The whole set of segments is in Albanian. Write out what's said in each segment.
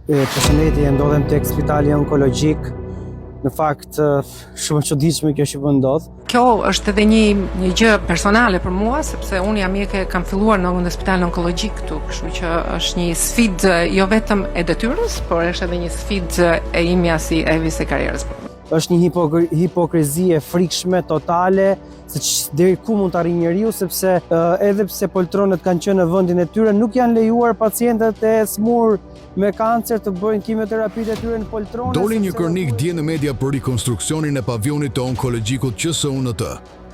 Përshëndetje, ndodhem tek spitali onkologjik. Në fakt, shumë e çuditshme kjo që po ndodh. Kjo është edhe një gjë personale për mua, sepse unë jam mjeke, kam filluar në spitalin onkologjik këtu, kështu që është një sfidë jo vetëm e detyrës, por është edhe një sfidë e imja si Evis e karrierës. Është një hipokrizi e frikshme totale, se deri ku mund të arrijë njeriu, sepse edhe pse poltronët kanë qenë në vendin e tyre, nuk janë lejuar pacientët e smur me kancer të bëjnë kimioterapit e tyre në poltrone. Doli një kronik dje në media për rekonstruksionin e pavionit të onkologjikut QSUNT.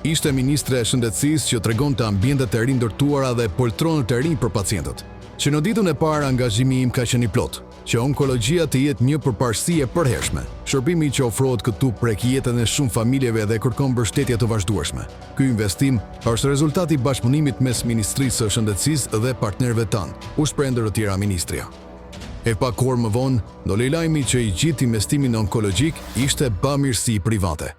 Ishte ministre e shëndetësisë që tregonte ambientet e rindërtuara dhe poltronët e rinj për pacientët. Që në ditën e parë angazhimi im ka qenë i plot, që onkologjia të jetë një përparësi e përhershme. Shërbimi që ofrohet këtu prek jetën e shumë familjeve dhe kërkon mbështetje të vazhdueshme. Ky investim është rezultati i bashkëpunimit mes Ministrisë së Shëndetësisë dhe partnerëve tanë, u shpreh ndërtira ministria. E pa kohë më vonë, doli lajmi që i gjithë investimin onkologjik ishte bamirësi private.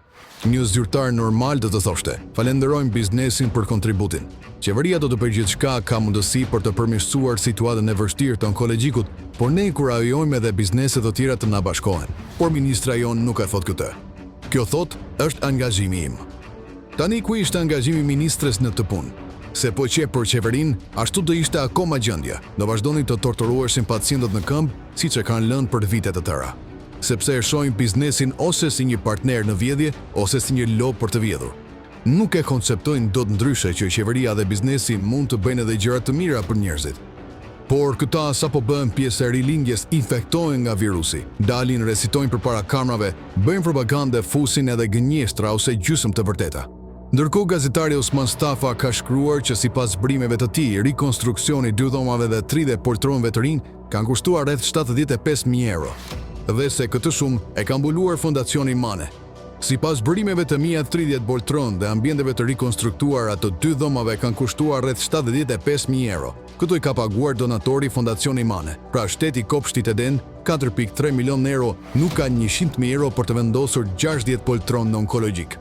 Një zyrtar normal do të thoshte, falenderojmë biznesin për kontributin. Qeveria do të bëjë gjithçka ka mundësi për të përmirësuar situatën e vështirë të onkologjikut, por ne inkurajojmë edhe bizneset të tjera të na bashkohen. Por ministra jon nuk e thot këtë. Kjo thot është angazhimi im. Tani ku ishte angazhimi ministres në të punë? Se po qe për qeverin, ashtu do ishte akoma gjendja. Do vazhdoni të torturoheshin pacientët në këmbë, siç e kanë lënë për vite të tëra. Sepse e shohin biznesin ose si një partner në vjedhje, ose si një lop për të vjedhur. Nuk e konceptojnë dot ndryshe që qeveria dhe biznesi mund të bëjnë edhe gjëra të mira për njerëzit. Por këta sapo bëhen pjesë e rilindjes infektohen nga virusi, dalin recitojnë përpara kamerave, bëjnë propagandë, fusin edhe gënjestra ose gjysmë të vërteta. Ndërkohë gazetari Osman Stafa ka shkruar që sipas zbrimeve të tij, rekonstruksioni dy dhomave dhe 30 poltronëve të rinj kanë kushtuar rreth 75.000 euro. Dhe se këtë shumë e ka mbuluar Fondacioni Mane. Sipas zbrimeve të mia, 30 poltronë dhe ambienteve të rekonstruktuara të dy dhomave kanë kushtuar rreth 75.000 euro. Këto i ka paguar donatori Fondacioni Mane. Pra shteti Kopshtit Eden, 4.3 milion euro, nuk ka 100.000 euro për të vendosur 60 poltronë në onkologjik.